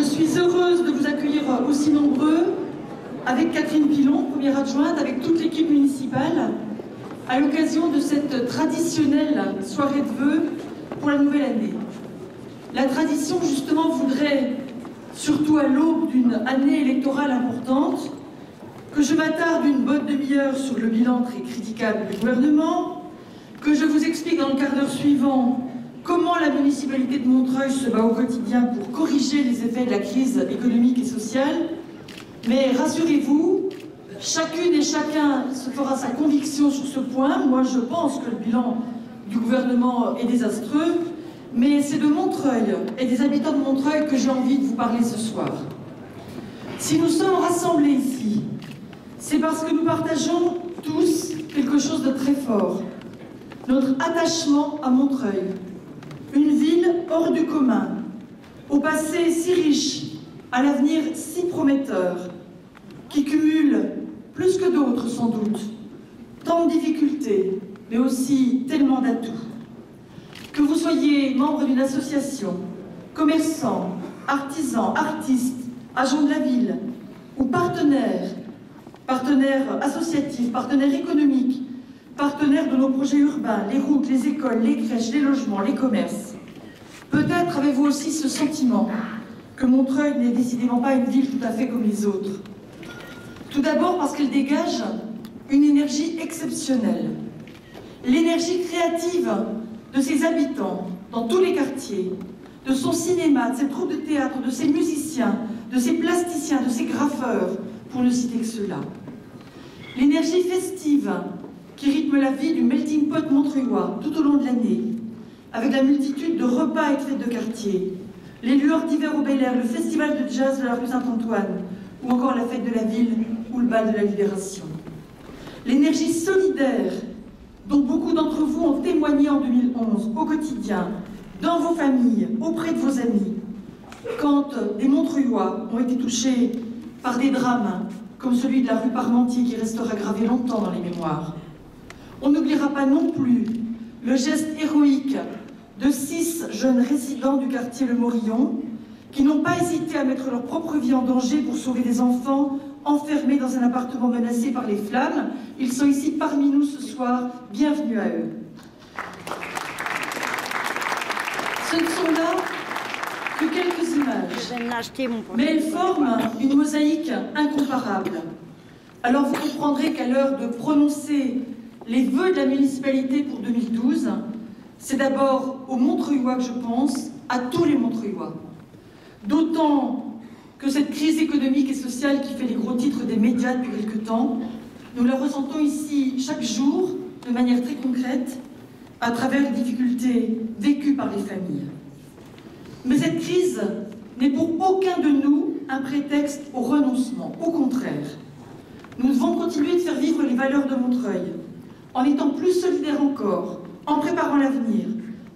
suis heureuse de vous accueillir aussi nombreux, avec Catherine Pilon, première adjointe, avec toute l'équipe municipale, à l'occasion de cette traditionnelle soirée de vœux pour la nouvelle année. La tradition, justement, voudrait, surtout à l'aube d'une année électorale importante, que je m'attarde une bonne demi-heure sur le bilan très critiquable du gouvernement, que je vous explique dans le quart d'heure suivant comment la municipalité de Montreuil se bat au quotidien pour corriger les effets de la crise économique et sociale. Mais rassurez-vous, chacune et chacun se fera sa conviction sur ce point. Moi, je pense que le bilan du gouvernement est désastreux, mais c'est de Montreuil et des habitants de Montreuil que j'ai envie de vous parler ce soir. Si nous sommes rassemblés ici, c'est parce que nous partageons tous quelque chose de très fort. Notre attachement à Montreuil, une ville hors du commun, au passé si riche, à l'avenir si prometteur, qui cumule, plus que d'autres sans doute, tant de difficultés, mais aussi tellement d'atouts. Que vous soyez membre d'une association, commerçant, artisan, artiste, agent de la ville, ou partenaire associatif, partenaire économique, partenaire de nos projets urbains, les routes, les écoles, les crèches, les logements, les commerces. Peut-être avez-vous aussi ce sentiment que Montreuil n'est décidément pas une ville tout à fait comme les autres. Tout d'abord parce qu'elle dégage une énergie exceptionnelle. L'énergie créative de ses habitants dans tous les quartiers, de son cinéma, de ses troupes de théâtre, de ses musiciens, de ses plasticiens, de ses graffeurs, pour ne citer que ceux-là. L'énergie festive qui rythme la vie du melting pot montreuillois tout au long de l'année, avec la multitude de repas et de fêtes de quartier, les lueurs d'hiver au Bel-Air, le festival de jazz de la rue Saint-Antoine, ou encore la fête de la ville ou le bal de la Libération. L'énergie solidaire dont beaucoup d'entre vous ont témoigné en 2011, au quotidien, dans vos familles, auprès de vos amis, quand des Montreuillois ont été touchés par des drames, comme celui de la rue Parmentier qui restera gravé longtemps dans les mémoires. On n'oubliera pas non plus le geste héroïque de 6 jeunes résidents du quartier Le Morillon qui n'ont pas hésité à mettre leur propre vie en danger pour sauver des enfants enfermés dans un appartement menacé par les flammes. Ils sont ici parmi nous ce soir. Bienvenue à eux. Ce ne sont là que quelques images, mais elles forment une mosaïque incomparable. Alors vous comprendrez qu'à l'heure de prononcer les vœux de la municipalité pour 2012, c'est d'abord aux Montreuillois que je pense, à tous les Montreuillois. D'autant que cette crise économique et sociale qui fait les gros titres des médias depuis quelque temps, nous la ressentons ici chaque jour, de manière très concrète, à travers les difficultés vécues par les familles. Mais cette crise n'est pour aucun de nous un prétexte au renoncement. Au contraire, nous devons continuer de faire vivre les valeurs de Montreuil, en étant plus solidaires encore, en préparant l'avenir,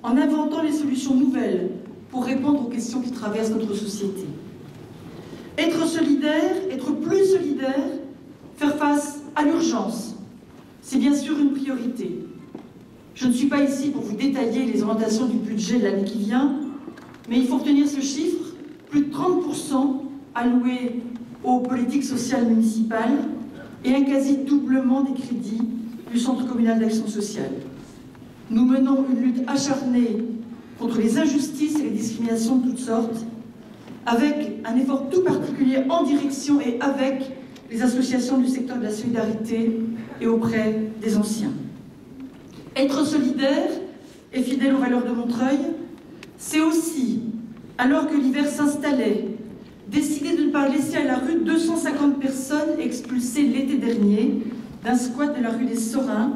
en inventant les solutions nouvelles pour répondre aux questions qui traversent notre société. Être solidaire, être plus solidaire, faire face à l'urgence, c'est bien sûr une priorité. Je ne suis pas ici pour vous détailler les orientations du budget de l'année qui vient, mais il faut retenir ce chiffre, plus de 30% alloués aux politiques sociales municipales et un quasi-doublement des crédits du Centre communal d'action sociale. Nous menons une lutte acharnée contre les injustices et les discriminations de toutes sortes, avec un effort tout particulier en direction et avec les associations du secteur de la solidarité et auprès des anciens. Être solidaire et fidèle aux valeurs de Montreuil, c'est aussi, alors que l'hiver s'installait, décider de ne pas laisser à la rue 250 personnes expulsées l'été dernier d'un squat de la rue des Sorins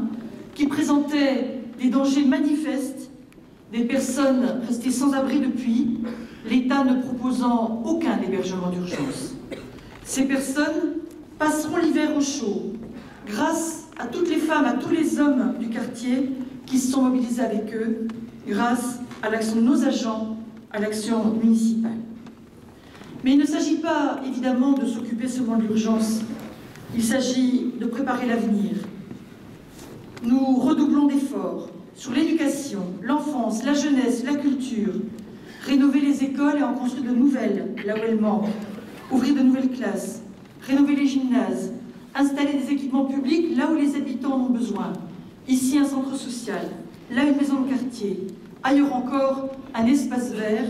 qui présentait des dangers manifestes, des personnes restées sans abri depuis, l'État ne proposant aucun hébergement d'urgence. Ces personnes passeront l'hiver au chaud, grâce à toutes les femmes, à tous les hommes du quartier qui se sont mobilisés avec eux, grâce à l'action de nos agents, à l'action municipale. Mais il ne s'agit pas, évidemment, de s'occuper seulement de l'urgence. Il s'agit de préparer l'avenir. Nous redoublons d'efforts sur l'éducation, l'enfance, la jeunesse, la culture, rénover les écoles et en construire de nouvelles, là où elles manquent, ouvrir de nouvelles classes, rénover les gymnases, installer des équipements publics là où les habitants en ont besoin. Ici, un centre social, là, une maison de quartier. Ailleurs encore, un espace vert.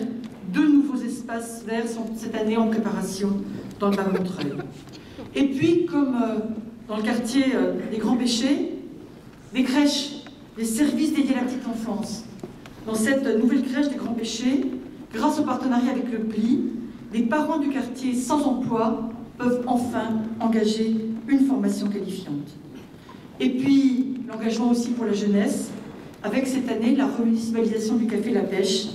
2 nouveaux espaces verts sont cette année en préparation dans le Bas-Montreuil. Et puis, comme dans le quartier des Grands Péchés, des crèches, des services dédiés à la petite enfance. Dans cette nouvelle crèche des Grands Péchés, grâce au partenariat avec le PLI, les parents du quartier sans emploi peuvent enfin engager une formation qualifiante. Et puis, l'engagement aussi pour la jeunesse, avec cette année la remunicipalisation du Café La Pêche,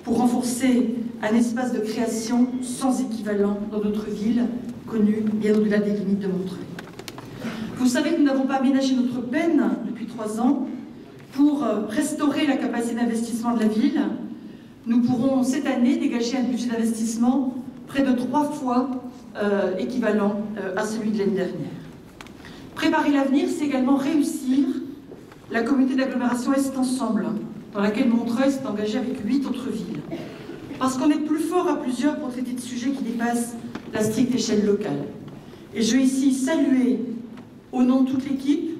pour renforcer un espace de création sans équivalent dans notre ville, connue bien au-delà des limites de Montreuil. Vous savez que nous n'avons pas aménagé notre peine depuis 3 ans pour restaurer la capacité d'investissement de la ville. Nous pourrons cette année dégager un budget d'investissement près de 3 fois équivalent à celui de l'année dernière. Préparer l'avenir, c'est également réussir la communauté d'agglomération Est Ensemble, dans laquelle Montreuil s'est engagé avec 8 autres villes. Parce qu'on est plus fort à plusieurs pour traiter de sujets qui dépassent la stricte échelle locale. Et je veux ici saluer, au nom de toute l'équipe,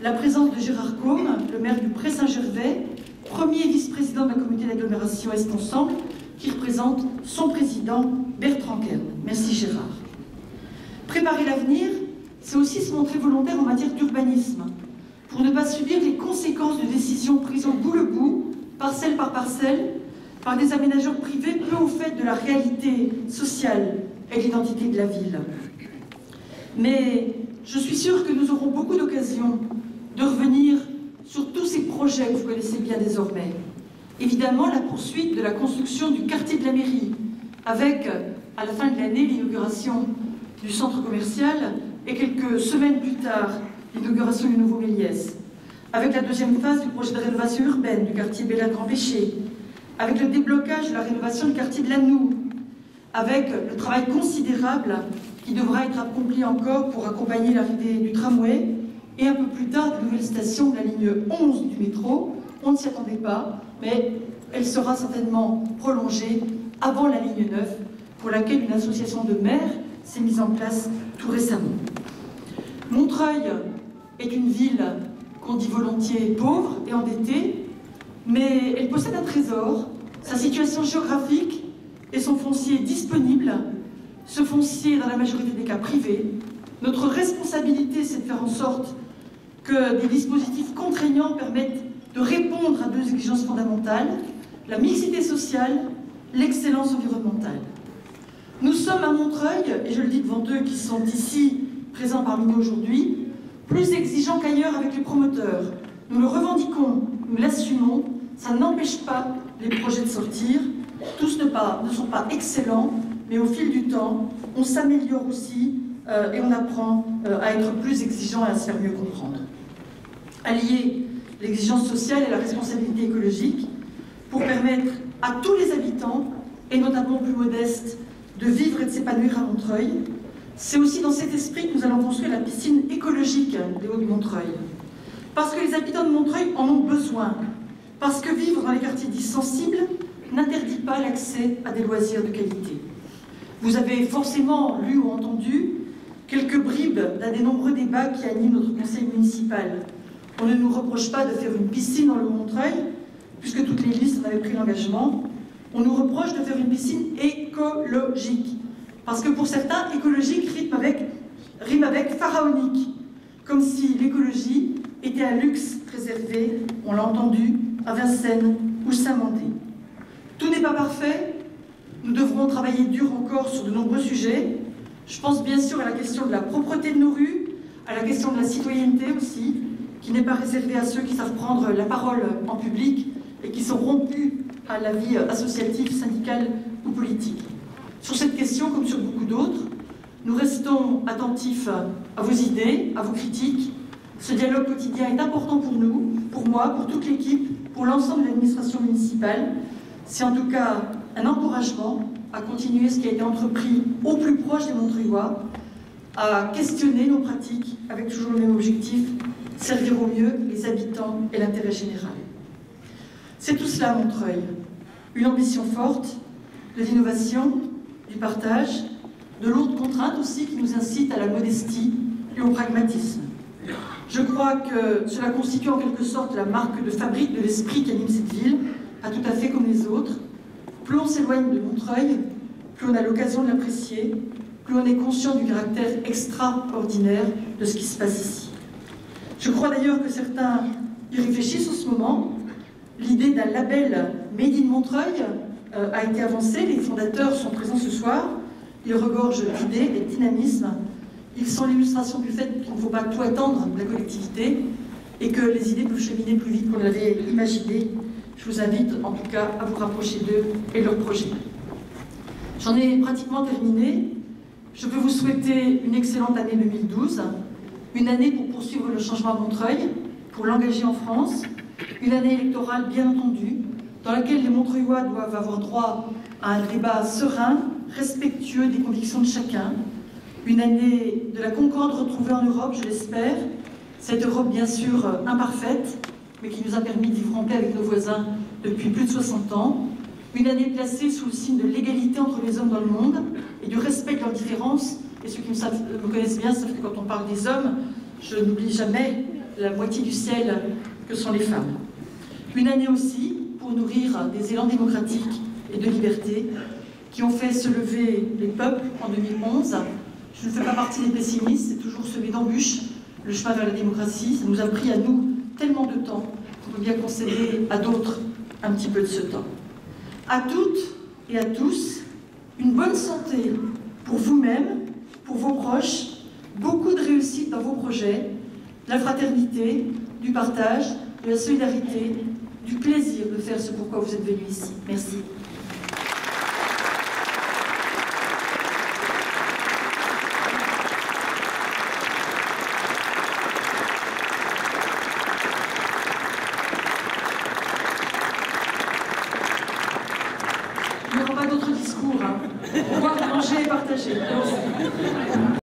la présence de Gérard Côme, le maire du Pré-Saint-Gervais, premier vice-président de la communauté d'agglomération Est Ensemble, qui représente son président Bertrand Kern. Merci Gérard. Préparer l'avenir, c'est aussi se montrer volontaire en matière d'urbanisme, pour ne pas subir les conséquences de décisions prises au bout le bout, parcelle par parcelle, par des aménageurs privés peu au fait de la réalité sociale et de l'identité de la ville. Mais je suis sûre que nous aurons beaucoup d'occasions de revenir sur tous ces projets que vous connaissez bien désormais. Évidemment, la poursuite de la construction du quartier de la mairie, avec, à la fin de l'année, l'inauguration du centre commercial et quelques semaines plus tard, l'inauguration du nouveau Méliès, avec la 2e phase du projet de rénovation urbaine du quartier Bella-Grand Péché, avec le déblocage de la rénovation du quartier de Lannou, avec le travail considérable qui devra être accompli encore pour accompagner l'arrivée du tramway, et un peu plus tard, de nouvelle station de la ligne 11 du métro. On ne s'y attendait pas, mais elle sera certainement prolongée avant la ligne 9, pour laquelle une association de maires s'est mise en place tout récemment. Montreuil est une ville qu'on dit volontiers pauvre et endettée, mais elle possède un trésor, sa situation géographique et son foncier disponible. Ce foncier est dans la majorité des cas privé. Notre responsabilité, c'est de faire en sorte que des dispositifs contraignants permettent de répondre à 2 exigences fondamentales, la mixité sociale, l'excellence environnementale. Nous sommes à Montreuil, et je le dis devant eux qui sont ici présents parmi nous aujourd'hui, plus exigeants qu'ailleurs avec les promoteurs. Nous le revendiquons, nous l'assumons, ça n'empêche pas les projets de sortir. Tous ne sont pas excellents, mais au fil du temps, on s'améliore aussi et on apprend à être plus exigeant et à se faire mieux comprendre. Allier l'exigence sociale et la responsabilité écologique pour permettre à tous les habitants, et notamment plus modestes, de vivre et de s'épanouir à Montreuil. C'est aussi dans cet esprit que nous allons construire la piscine écologique des Hauts-de-Montreuil. Parce que les habitants de Montreuil en ont besoin. Parce que vivre dans les quartiers dits sensibles n'interdit pas l'accès à des loisirs de qualité. Vous avez forcément lu ou entendu quelques bribes d'un des nombreux débats qui animent notre conseil municipal. On ne nous reproche pas de faire une piscine dans le Montreuil, puisque toutes les listes en avaient pris l'engagement. On nous reproche de faire une piscine écologique. Parce que pour certains, écologique rime avec pharaonique. Comme si l'écologie était un luxe réservé, on l'a entendu, à Vincennes ou Saint-Mandé. Tout n'est pas parfait. Nous devrons travailler dur encore sur de nombreux sujets. Je pense bien sûr à la question de la propreté de nos rues, à la question de la citoyenneté aussi, qui n'est pas réservée à ceux qui savent prendre la parole en public et qui sont rompus à la vie associative, syndicale ou politique. Sur cette question, comme sur beaucoup d'autres, nous restons attentifs à vos idées, à vos critiques. Ce dialogue quotidien est important pour nous, pour moi, pour toute l'équipe, pour l'ensemble de l'administration municipale. C'est en tout cas un encouragement à continuer ce qui a été entrepris au plus proche des Montreuillois, à questionner nos pratiques avec toujours le même objectif, servir au mieux les habitants et l'intérêt général. C'est tout cela, Montreuil. une ambition forte, de l'innovation, du partage, de lourdes contraintes aussi qui nous incitent à la modestie et au pragmatisme. Je crois que cela constitue en quelque sorte la marque de fabrique de l'esprit qui anime cette ville, pas tout à fait comme les autres. Plus on s'éloigne de Montreuil, plus on a l'occasion de l'apprécier, plus on est conscient du caractère extraordinaire de ce qui se passe ici. Je crois d'ailleurs que certains y réfléchissent en ce moment. L'idée d'un label Made in Montreuil a été avancée, les fondateurs sont présents ce soir, ils regorgent d'idées et de dynamisme. Ils sont l'illustration du fait qu'il ne faut pas tout attendre de la collectivité et que les idées peuvent cheminer plus vite qu'on l'avait imaginé. Je vous invite en tout cas à vous rapprocher d'eux et de leurs projets. J'en ai pratiquement terminé. Je veux vous souhaiter une excellente année 2012, une année pour poursuivre le changement à Montreuil, pour l'engager en France, une année électorale bien entendue, dans laquelle les Montreuillois doivent avoir droit à un débat serein, respectueux des convictions de chacun, une année de la concorde retrouvée en Europe, je l'espère, cette Europe bien sûr imparfaite, mais qui nous a permis de vivre en paix avec nos voisins depuis plus de 60 ans, une année placée sous le signe de l'égalité entre les hommes dans le monde et du respect de leurs différences. Et ceux qui me connaissent bien savent que quand on parle des hommes, je n'oublie jamais la moitié du ciel que sont les femmes. Une année aussi pour nourrir des élans démocratiques et de liberté qui ont fait se lever les peuples en 2011. Je ne fais pas partie des pessimistes, c'est toujours celui d'embûche, le chemin vers la démocratie. Ça nous a pris à nous tellement de temps qu'on peut bien concéder à d'autres un petit peu de ce temps. À toutes et à tous, une bonne santé pour vous-même, pour vos proches, beaucoup de réussite dans vos projets, de la fraternité, du partage, de la solidarité, du plaisir de faire ce pourquoi vous êtes venus ici. Merci. Il n'y aura pas d'autres discours. Boire, manger et partager. Merci.